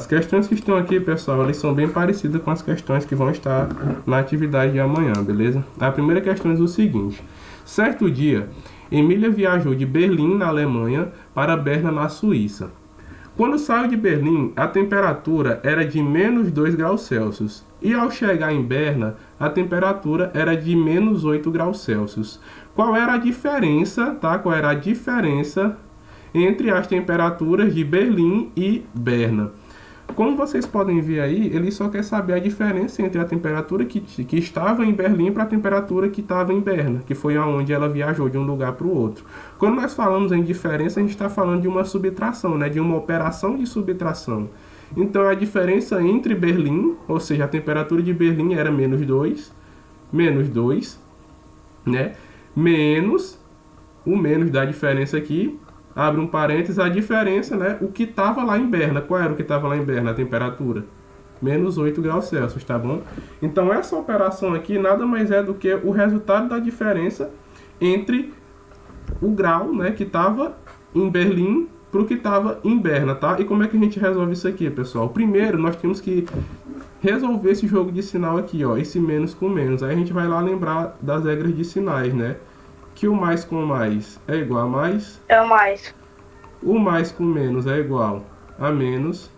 questões que estão aqui, pessoal, elas são bem parecidas com as questões que vão estar na atividade de amanhã, beleza? A primeira questão diz o seguinte: certo dia, Emília viajou de Berlim, na Alemanha, para Berna, na Suíça. Quando saiu de Berlim, a temperatura era de menos 2 graus Celsius. E ao chegar em Berna, a temperatura era de menos 8 graus Celsius. Qual era a diferença, tá? Qual era a diferença entre as temperaturas de Berlim e Berna? Como vocês podem ver aí, ele só quer saber a diferença entre a temperatura que estava em Berlim para a temperatura que estava em Berna, que foi aonde ela viajou de um lugar para o outro. Quando nós falamos em diferença, a gente está falando de uma subtração, né, de uma operação de subtração. Então, a diferença entre Berlim, ou seja, a temperatura de Berlim era menos 2, né, menos o menos da diferença aqui, abre um parênteses, a diferença, né? O que estava lá em Berna. Qual era o que estava lá em Berna? A temperatura? Menos 8 graus Celsius, tá bom? Então, essa operação aqui nada mais é do que o resultado da diferença entre o grau, né? Que estava em Berlim para o que estava em Berna, tá? E como é que a gente resolve isso aqui, pessoal? Primeiro, nós temos que resolver esse jogo de sinal aqui, ó. Esse menos com menos. Aí a gente vai lá lembrar das regras de sinais, né? Que o mais com mais é igual a mais. É o mais. O mais com menos é igual a menos.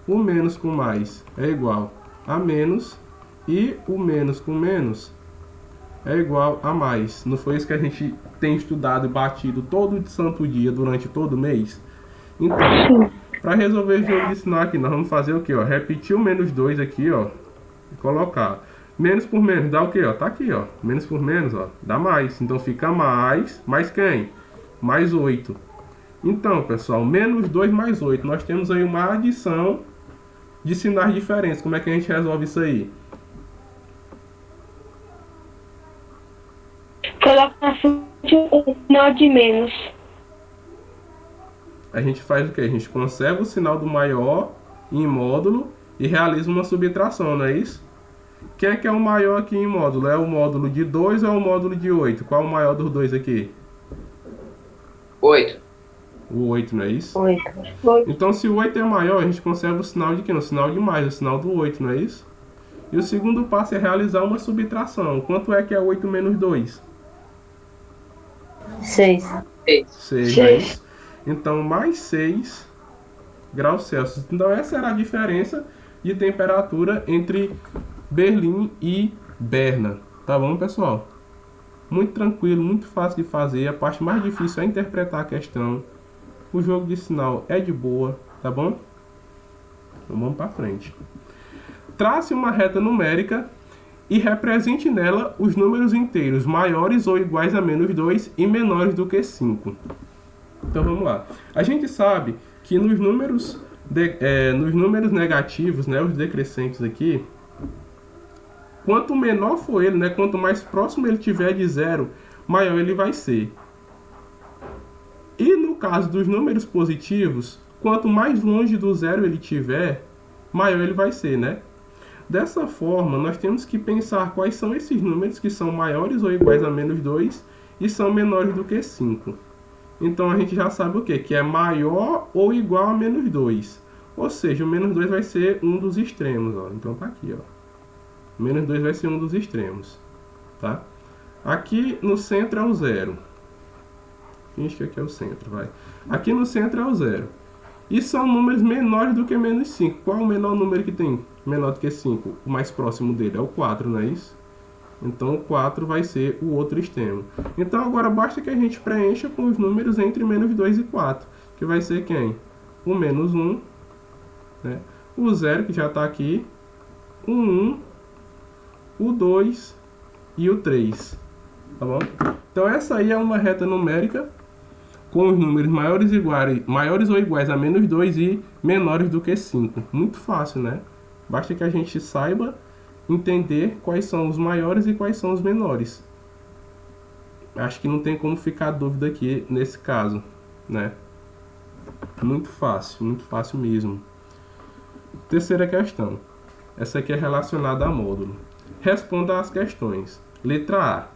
O menos com mais é igual a menos. E o menos com menos é igual a mais. Não foi isso que a gente tem estudado e batido todo santo dia durante todo o mês? Então, para resolver o jogo de sinal aqui, nós vamos fazer o que? Repetir o menos 2 aqui, ó, e colocar. Menos por menos dá o que? Tá aqui, ó. Menos por menos, ó, dá mais. Então fica mais. Mais quem? Mais 8. Então, pessoal, menos 2 mais 8. Nós temos aí uma adição de sinais diferentes. Como é que a gente resolve isso aí? Coloca na frente o sinal de menos. A gente faz o que? A gente conserva o sinal do maior em módulo e realiza uma subtração, não é isso? Quem é que é o maior aqui em módulo? É o módulo de 2 ou é o módulo de 8? Qual é o maior dos dois aqui? 8. O 8, não é isso? 8. Então, se o 8 é maior, a gente conserva o sinal de quê? O sinal de mais, o sinal do 8, não é isso? E o segundo passo é realizar uma subtração. Quanto é que é 8 menos 2? 6. 6, não é isso? Então, mais 6 graus Celsius. Então, essa era a diferença de temperatura entre Berlim e Berna. Tá bom, pessoal? Muito tranquilo, muito fácil de fazer. A parte mais difícil é interpretar a questão. O jogo de sinal é de boa, tá bom? Então vamos para frente. Trace uma reta numérica e represente nela os números inteiros maiores ou iguais a menos 2 e menores do que 5. Então vamos lá. A gente sabe que nos números negativos, né, os decrescentes aqui, quanto menor for ele, né, quanto mais próximo ele tiver de zero, maior ele vai ser. E no caso dos números positivos, quanto mais longe do zero ele tiver, maior ele vai ser, né? Dessa forma, nós temos que pensar quais são esses números que são maiores ou iguais a menos 2 e são menores do que 5. Então a gente já sabe o quê? Que é maior ou igual a menos 2. Ou seja, o menos 2 vai ser um dos extremos, ó. Então tá aqui, ó. Menos 2 vai ser um dos extremos, tá? Aqui no centro é o zero. Finge que aqui é o centro, vai. Aqui no centro é o zero. E são números menores do que menos 5. Qual é o menor número que tem menor do que 5? O mais próximo dele é o 4, não é isso? Então o 4 vai ser o outro extremo. Então agora basta que a gente preencha com os números entre menos 2 e 4. Que vai ser quem? O menos 1, né? O 0, que já está aqui. O 1, o 2 e o 3. Tá bom? Então essa aí é uma reta numérica com os números maiores ou iguais a menos 2 e menores do que 5. Muito fácil, né? Basta que a gente saiba entender quais são os maiores e quais são os menores. Acho que não tem como ficar dúvida aqui nesse caso, né? Muito fácil mesmo. Terceira questão. Essa aqui é relacionada a módulo. Responda às questões. Letra A.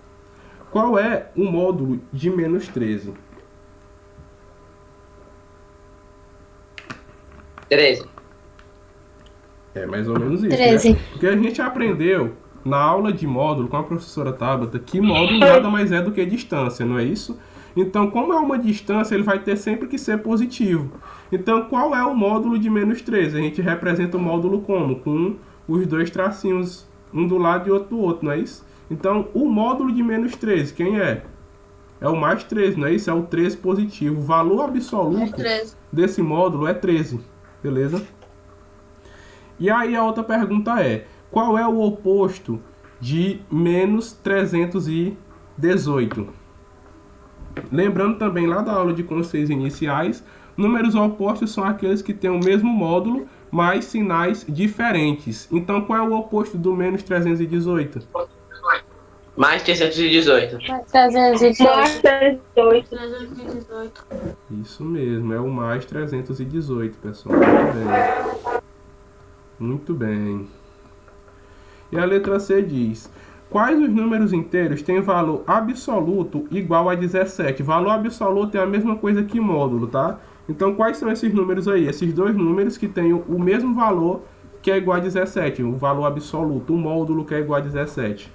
Qual é o módulo de menos 13? 13. É mais ou menos isso, 13. né? Porque a gente aprendeu na aula de módulo com a professora Tabata que módulo nada mais é do que distância, não é isso? Então, como é uma distância, ele vai ter sempre que ser positivo. Então, qual é o módulo de menos 13? A gente representa o módulo como? Com os dois tracinhos, um do lado e outro do outro, não é isso? Então, o módulo de menos 13, quem é? É o mais 13, não é isso? É o 13 positivo. O valor absoluto 13. desse módulo é 13, beleza? E aí a outra pergunta é, qual é o oposto de menos 318? Lembrando também lá da aula de conceitos iniciais, números opostos são aqueles que têm o mesmo módulo, mas sinais diferentes. Então qual é o oposto do menos 318? Mais 318. Mais 318. Mais 38. 318. Isso mesmo, é o mais 318, pessoal. Muito bem. Muito bem. E a letra C diz: quais os números inteiros têm valor absoluto igual a 17? Valor absoluto é a mesma coisa que módulo, tá? Então, quais são esses números aí? Esses dois números que têm o mesmo valor que é igual a 17. O valor absoluto, o módulo que é igual a 17.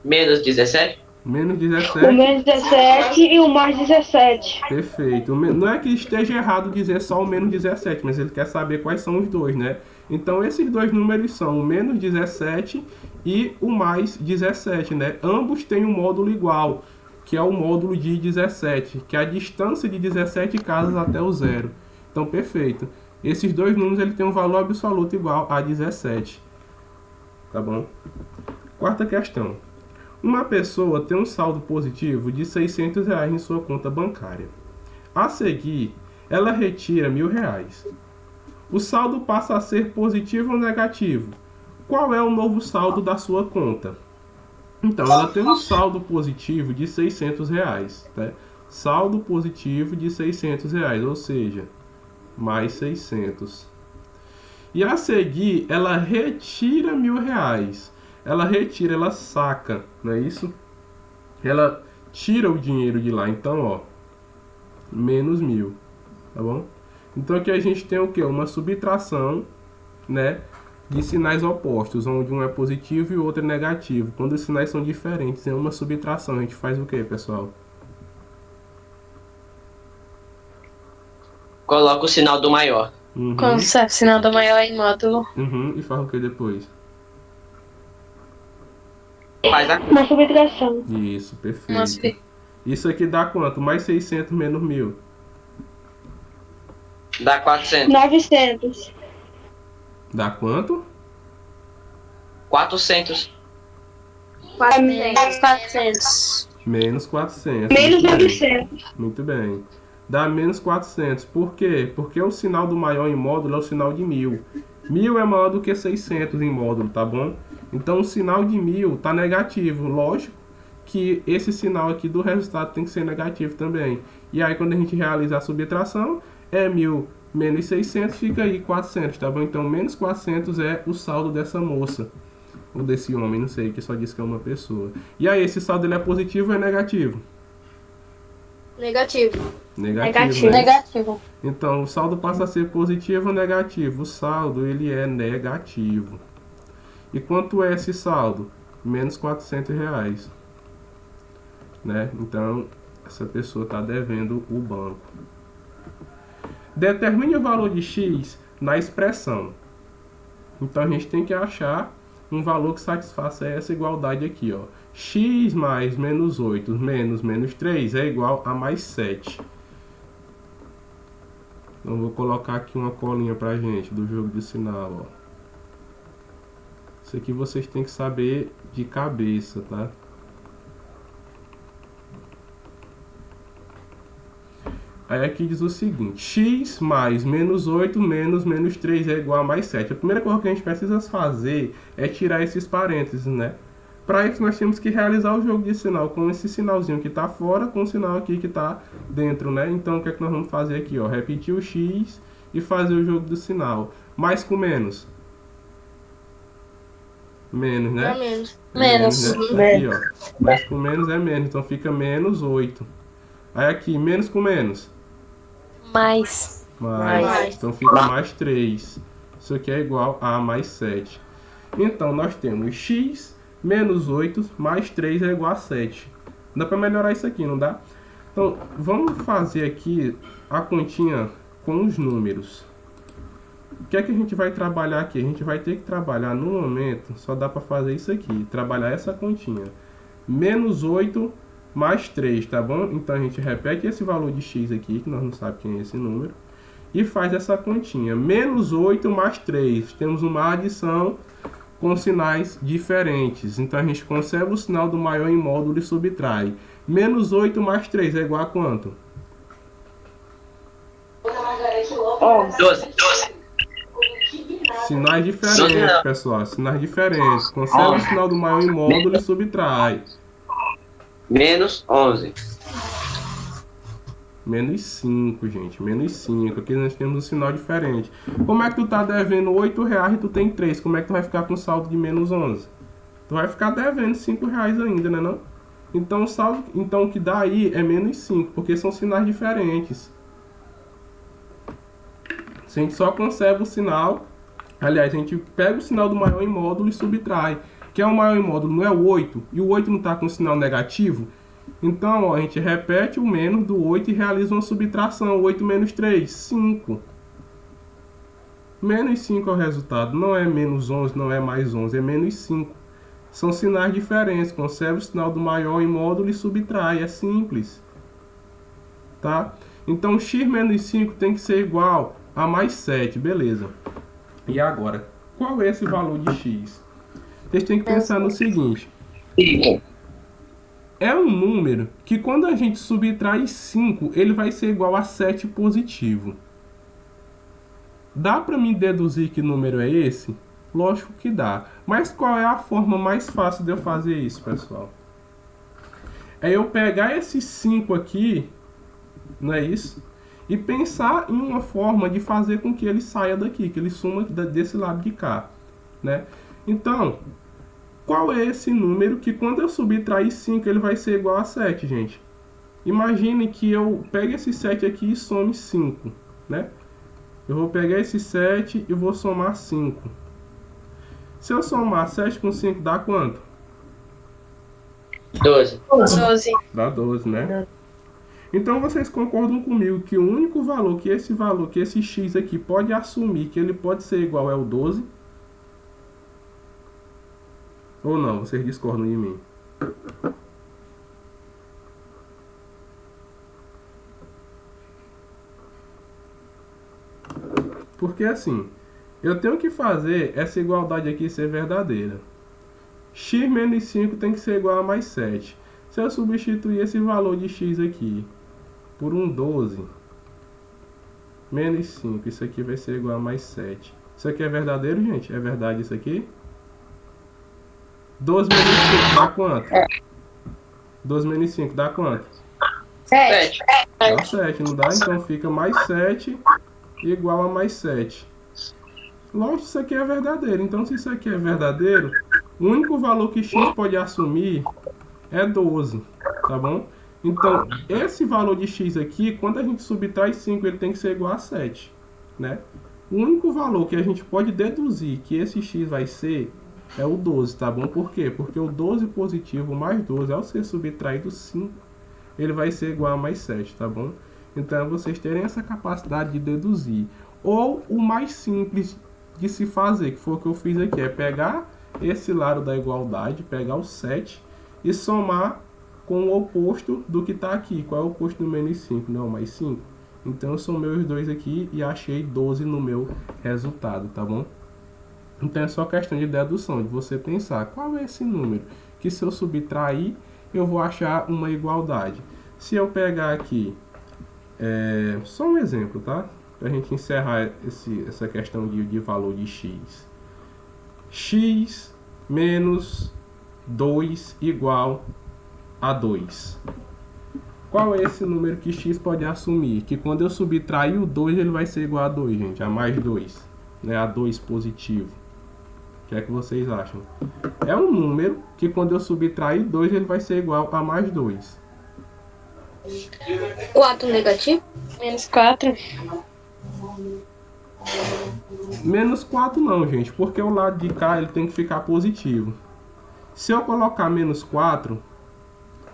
Menos 17? Menos O 17. menos 17 e o mais 17. Perfeito. Não é que esteja errado dizer só o menos 17, mas ele quer saber quais são os dois, né? Então, esses dois números são o menos 17 e o mais 17, né? Ambos têm um módulo igual, que é o módulo de 17, que é a distância de 17 casas até o zero. Então, perfeito. Esses dois números ele tem um valor absoluto igual a 17. Tá bom? Quarta questão. Uma pessoa tem um saldo positivo de R$ 600 em sua conta bancária. A seguir, ela retira R$ 1.000. O saldo passa a ser positivo ou negativo? Qual é o novo saldo da sua conta? Então, ela tem um saldo positivo de R$ 600, tá? Saldo positivo de R$ 600, ou seja, mais 600. E a seguir, ela retira R$ 1.000. Ela retira, ela saca, não é isso? Ela tira o dinheiro de lá, então, ó, menos 1.000, tá bom? Então aqui a gente tem o que? Uma subtração, né, de sinais opostos, onde um é positivo e o outro é negativo. Quando os sinais são diferentes, é uma subtração. A gente faz o que, pessoal? Coloca o sinal do maior. Quando o sinal do maior em módulo. E faz o que depois? Faz a Uma subtração. Isso, perfeito. Nossa, Isso aqui dá quanto? Mais 600 menos 1.000. dá 400. 900. Dá quanto? 400. 400. Menos 400. Menos Muito bem. 900. Muito bem. Dá menos 400. Por quê? Porque o sinal do maior em módulo é o sinal de 1.000. 1.000 é maior do que 600 em módulo, tá bom? Então o sinal de 1.000 tá negativo. Lógico que esse sinal aqui do resultado tem que ser negativo também. E aí quando a gente realiza a subtração, é 1.000 menos 600, fica aí 400, tá bom? Então menos 400 é o saldo dessa moça. Ou desse homem, não sei, que só diz que é uma pessoa. E aí, esse saldo ele é positivo ou é negativo? Negativo. Negativo. Né? Negativo. Então, o saldo passa a ser positivo ou negativo? O saldo, ele é negativo. E quanto é esse saldo? Menos R$ 400. Né? Então, essa pessoa está devendo o banco. Determine o valor de x na expressão. Então, a gente tem que achar um valor que satisfaça essa igualdade aqui, ó. X mais menos 8 menos 3 é igual a mais 7. Então, vou colocar aqui uma colinha pra gente do jogo de sinal, ó. Isso aqui vocês têm que saber de cabeça, tá? Aí aqui diz o seguinte: x mais menos 8 menos 3 é igual a mais 7. A primeira coisa que a gente precisa fazer é tirar esses parênteses, né? Para isso nós temos que realizar o jogo de sinal com esse sinalzinho que está fora com o sinal aqui que está dentro, né? Então o que é que nós vamos fazer aqui, ó? Repetir o x e fazer o jogo do sinal. Mais com menos. Menos, né? Menos. Né? Aqui, ó. Mais com menos é menos, então fica menos 8. Aí aqui, menos com menos. Mais. Mais. Então fica mais 3. Isso aqui é igual a mais 7. Então nós temos x menos 8 mais 3 é igual a 7. Dá para melhorar isso aqui, não dá? Então vamos fazer aqui a continha com os números. O que é que a gente vai trabalhar aqui? A gente vai ter que trabalhar no momento, só dá para fazer isso aqui, trabalhar essa continha. Menos 8 mais 3, tá bom? Então a gente repete esse valor de x aqui, que nós não sabemos quem é esse número, e faz essa continha. Menos 8 mais 3. Temos uma adição com sinais diferentes. Então a gente conserva o sinal do maior em módulo e subtrai. Menos 8 mais 3 é igual a quanto? 12. Sinais diferentes, pessoal. Sinais diferentes. Conserva o sinal do maior em módulo e subtrai. Menos 11. Menos 5, gente. Menos 5. Aqui nós temos um sinal diferente. Como é que tu tá devendo 8 reais e tu tem 3? Como é que tu vai ficar com saldo de menos 11? Tu vai ficar devendo 5 reais ainda, né não? Então o saldo, então, o que dá aí é menos 5, porque são sinais diferentes. Se a gente só conserva o sinal, aliás, a gente pega o sinal do maior em módulo e subtrai. Que é o maior em módulo, não é o 8, e o 8 não está com sinal negativo. Então, ó, a gente repete o menos do 8 e realiza uma subtração. 8 menos 3, 5. Menos 5 é o resultado. Não é menos 11, não é mais 11, é menos 5. São sinais diferentes. Conserva o sinal do maior em módulo e subtrai. É simples. Tá? Então, x menos 5 tem que ser igual a mais 7. Beleza. E agora, qual é esse valor de x? Vocês têm que pensar no seguinte. É um número que quando a gente subtrai 5, ele vai ser igual a 7 positivo. Dá para mim deduzir que número é esse? Lógico que dá. Mas qual é a forma mais fácil de eu fazer isso, pessoal? É eu pegar esse 5 aqui, não é isso? E pensar em uma forma de fazer com que ele saia daqui, que ele suma desse lado de cá, né? Então, qual é esse número que quando eu subtrair 5 ele vai ser igual a 7, gente? Imagine que eu pegue esse 7 aqui e some 5, né? Eu vou pegar esse 7 e vou somar 5. Se eu somar 7 com 5 dá quanto? 12. 12. Dá 12, né? Então vocês concordam comigo que o único valor, que esse x aqui pode assumir que ele pode ser igual é o 12? Ou não? Vocês discordam de mim? Porque assim, eu tenho que fazer essa igualdade aqui ser verdadeira. X menos 5 tem que ser igual a mais 7. Se eu substituir esse valor de x aqui por um 12 menos 5, isso aqui vai ser igual a mais 7. Isso aqui é verdadeiro, gente? É verdade isso aqui? 12 menos 5 dá quanto? 12 menos 5 dá quanto? 7. Dá 7, não dá? Então fica mais 7 igual a mais 7. Lógico, isso aqui é verdadeiro. Então, se isso aqui é verdadeiro, o único valor que x pode assumir é 12, tá bom? Então, esse valor de x aqui, quando a gente subtrai 5, ele tem que ser igual a 7, né? O único valor que a gente pode deduzir que esse x vai ser é o 12, tá bom? Por quê? Porque o 12 positivo mais 12, ao ser subtraído 5, ele vai ser igual a mais 7, tá bom? Então, vocês terem essa capacidade de deduzir. Ou o mais simples de se fazer, que foi o que eu fiz aqui, é pegar esse lado da igualdade, pegar o 7 e somar com o oposto do que está aqui. Qual é o oposto do menos 5? Não, mais 5. Então, eu somei os dois aqui e achei 12 no meu resultado, tá bom? Então, é só questão de dedução, de você pensar qual é esse número que se eu subtrair, eu vou achar uma igualdade. Se eu pegar aqui, só um exemplo, tá? Para a gente encerrar essa questão de valor de x. X menos 2 igual a 2. Qual é esse número que x pode assumir? Que quando eu subtrair o 2, ele vai ser igual a 2, gente. A mais 2. Né? A 2 positivo. O que é que vocês acham? É um número que quando eu subtrair 2, ele vai ser igual a mais 2. 4 negativo? Menos 4. Menos 4 não, gente, porque o lado de cá ele tem que ficar positivo. Se eu colocar menos 4,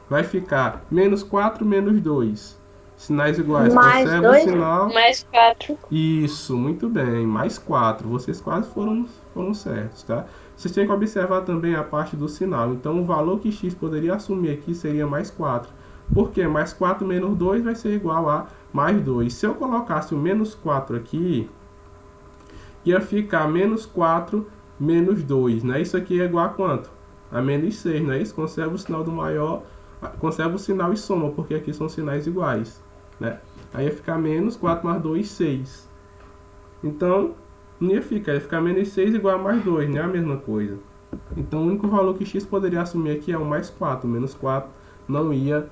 vai ficar menos 4 menos 2. Sinais iguais. Mais Conserva o 2? sinal. Mais 4. Isso, muito bem. Mais 4. Vocês quase foram certos, tá? Vocês têm que observar também a parte do sinal. Então, o valor que x poderia assumir aqui seria mais 4. Por quê? Mais 4 menos 2 vai ser igual a mais 2. Se eu colocasse o menos 4 aqui, ia ficar menos 4 menos 2, né? Isso aqui é igual a quanto? A menos 6, não é isso? Conserva o sinal do maior, conserva o sinal e soma, porque aqui são sinais iguais, né? Aí ia ficar menos 4 mais 2, 6. Então, não ia ficar menos 6 igual a mais 2, não é a mesma coisa. Então, o único valor que x poderia assumir aqui é o mais 4. Menos 4 não ia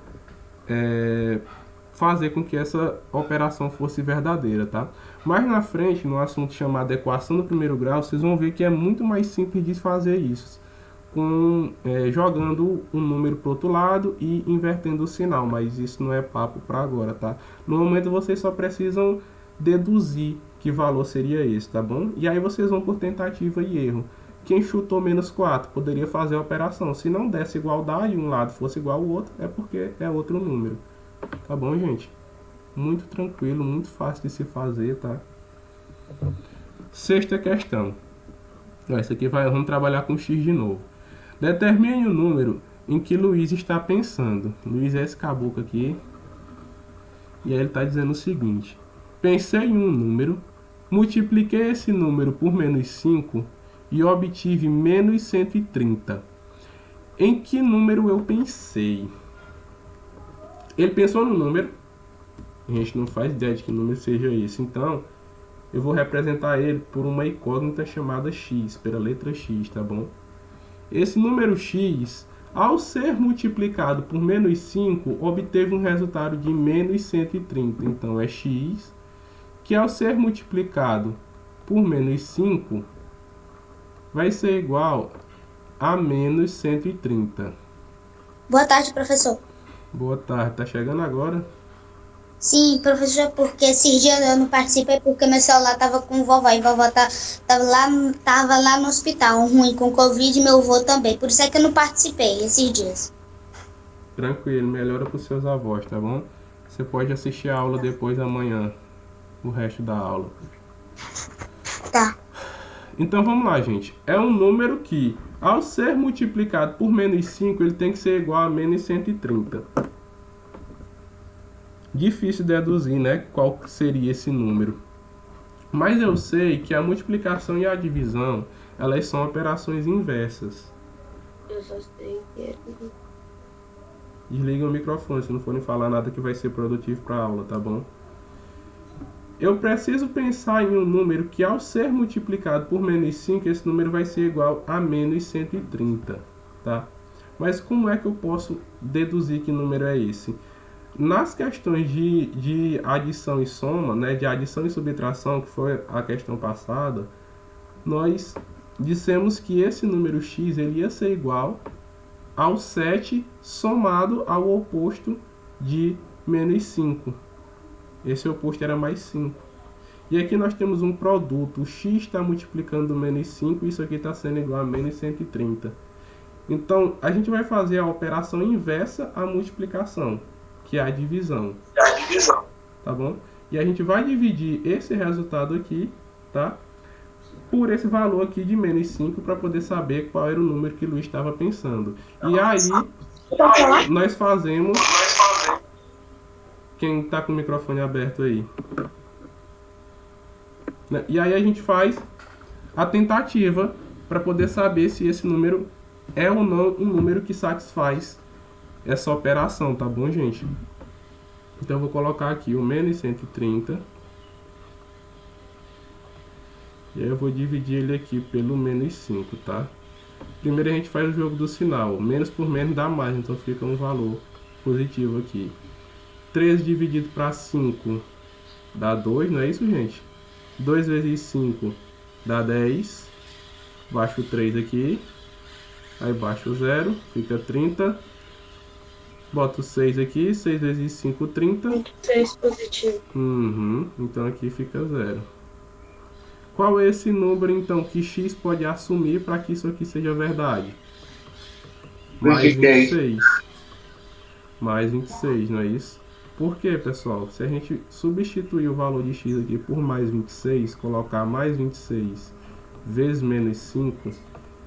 fazer com que essa operação fosse verdadeira, tá? Mas na frente, no assunto chamado equação do primeiro grau, vocês vão ver que é muito mais simples de fazer isso, jogando um número para o outro lado e invertendo o sinal, mas isso não é papo para agora, tá? No momento vocês só precisam deduzir que valor seria esse, tá bom? E aí vocês vão por tentativa e erro. Quem chutou menos 4 poderia fazer a operação. Se não desse igualdade, um lado fosse igual ao outro, é porque é outro número. Tá bom, gente? Muito tranquilo, muito fácil de se fazer, tá? Sexta questão. Essa aqui vamos trabalhar com x de novo. Determine o número em que Luiz está pensando. Luiz é esse caboclo aqui. E aí ele está dizendo o seguinte. Pensei em um número, multipliquei esse número por menos 5 e obtive menos 130. Em que número eu pensei? Ele pensou no número. A gente não faz ideia de que número seja esse. Então, eu vou representar ele por uma incógnita chamada x, pela letra x, tá bom? Esse número x, ao ser multiplicado por menos 5, obteve um resultado de menos 130. Então, é x, que ao ser multiplicado por menos 5, vai ser igual a menos 130. Boa tarde, professor. Boa tarde, tá chegando agora? Sim, professor, porque esses dias eu não participei porque meu celular tava com vovó e vovó tava lá no hospital, ruim com Covid, e meu avô também. Por isso é que eu não participei esses dias. Tranquilo, melhora pros seus avós, tá bom? Você pode assistir a aula depois amanhã, o resto da aula. Tá. Então vamos lá, gente. É um número que, ao ser multiplicado por menos 5, ele tem que ser igual a menos 130. Difícil deduzir, né? Qual seria esse número. Mas eu sei que a multiplicação e a divisão, elas são operações inversas. Eu só sei que é. Desliga o microfone, se não forem falar nada que vai ser produtivo para a aula, tá bom? Eu preciso pensar em um número que, ao ser multiplicado por menos 5, esse número vai ser igual a menos 130, tá? Mas como é que eu posso deduzir que número é esse? Nas questões de adição e soma, né, de adição e subtração, que foi a questão passada, nós dissemos que esse número x ele ia ser igual ao 7 somado ao oposto de menos 5. Esse oposto era mais 5. E aqui nós temos um produto. O x está multiplicando menos 5 e isso aqui está sendo igual a menos 130. Então, a gente vai fazer a operação inversa à multiplicação, que é a divisão. Tá bom? E a gente vai dividir esse resultado aqui, tá? Por esse valor aqui de menos 5 para poder saber qual era o número que o Luiz estava pensando. E aí, nós fazemos... Quem está com o microfone aberto aí? E aí a gente faz a tentativa para poder saber se esse número é ou não um número que satisfaz essa operação, tá bom, gente? Então eu vou colocar aqui o menos 130. E aí eu vou dividir ele aqui pelo menos 5, tá? Primeiro a gente faz o jogo do sinal. Menos por menos dá mais, então fica um valor positivo aqui. 13 dividido para 5 dá 2, não é isso, gente? 2 vezes 5 dá 10. Baixo o 3 aqui. Aí baixo o 0, fica 30. Boto 6 aqui, 6 vezes 5, 30. 6 positivo. Então aqui fica 0. Qual é esse número, então, que x pode assumir para que isso aqui seja verdade? Mais 26. Mais 26, não é isso? Por quê, pessoal? Se a gente substituir o valor de x aqui por mais 26, colocar mais 26 vezes menos 5,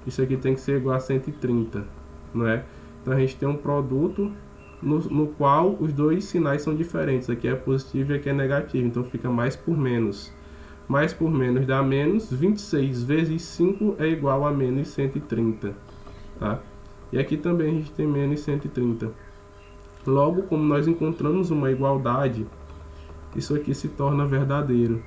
isso aqui tem que ser igual a 130, não é? Então a gente tem um produto no qual os dois sinais são diferentes. Aqui é positivo e aqui é negativo, então fica mais por menos. Mais por menos dá menos, 26 vezes 5 é igual a menos 130, tá? E aqui também a gente tem menos 130. Logo, como nós encontramos uma igualdade, isso aqui se torna verdadeiro,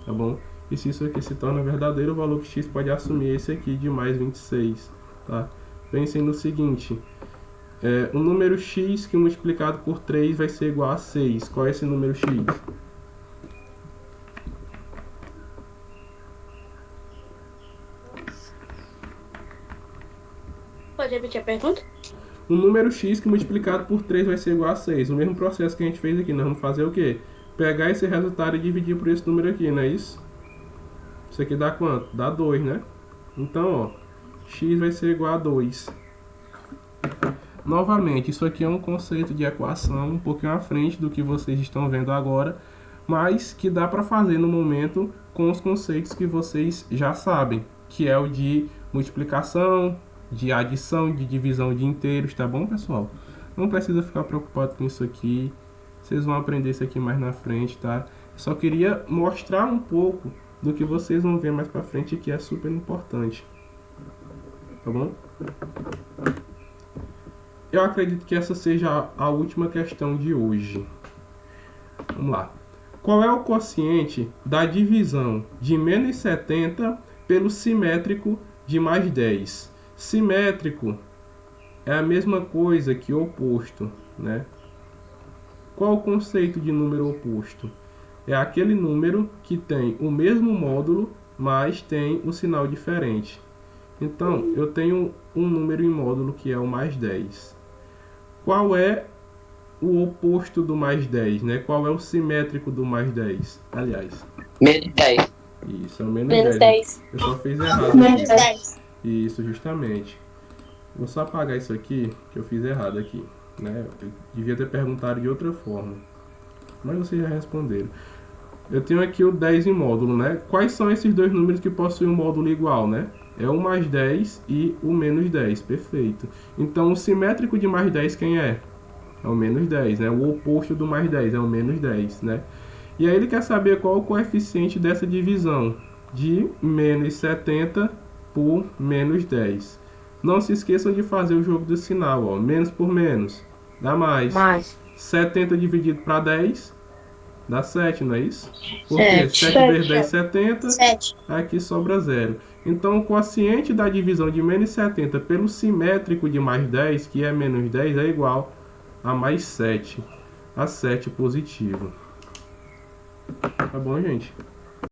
tá bom? E se isso aqui se torna verdadeiro, o valor que x pode assumir é esse aqui de mais 26, tá? Pensem no seguinte, um número x que multiplicado por 3 vai ser igual a 6. Qual é esse número x? Pode repetir a pergunta? Um número x que multiplicado por 3 vai ser igual a 6. O mesmo processo que a gente fez aqui. Nós vamos fazer o quê? Pegar esse resultado e dividir por esse número aqui, não é isso? Isso aqui dá quanto? Dá 2, né? Então, ó, x vai ser igual a 2. Novamente, isso aqui é um conceito de equação um pouquinho à frente do que vocês estão vendo agora, mas que dá para fazer no momento com os conceitos que vocês já sabem, que é o de multiplicação, de adição, de divisão de inteiros, tá bom, pessoal? Não precisa ficar preocupado com isso aqui, vocês vão aprender isso aqui mais na frente, tá? Só queria mostrar um pouco do que vocês vão ver mais pra frente, que é super importante, tá bom? Eu acredito que essa seja a última questão de hoje. Vamos lá. Qual é o quociente da divisão de menos 70 pelo simétrico de mais 10? Simétrico é a mesma coisa que oposto, né? Qual o conceito de número oposto? É aquele número que tem o mesmo módulo, mas tem um sinal diferente. Então, eu tenho um número em módulo que é o mais 10. Qual é o oposto do mais 10, né? Qual é o simétrico do mais 10? Aliás. Menos 10. Isso, é o menos Menos 10. 10. Eu só fiz errado Menos aqui. 10. Isso, justamente. Vou só apagar isso aqui, que eu fiz errado aqui, né? Eu devia ter perguntado de outra forma. Mas vocês já responderam. Eu tenho aqui o 10 em módulo, né? Quais são esses dois números que possuem um módulo igual, né? É o mais 10 e o menos 10, perfeito. Então, o simétrico de mais 10 quem é? É o menos 10, né? O oposto do mais 10 é o menos 10, né? E aí ele quer saber qual o coeficiente dessa divisão de menos 70 por menos 10. Não se esqueçam de fazer o jogo do sinal, ó. Menos por menos dá mais. 70 dividido para 10 dá 7, não é isso? Porque 7 vezes 10, 70. 7. Aqui sobra 0. Então, o quociente da divisão de menos 70 pelo simétrico de mais 10, que é menos 10, é igual a mais 7. A 7 positivo. Tá bom, gente?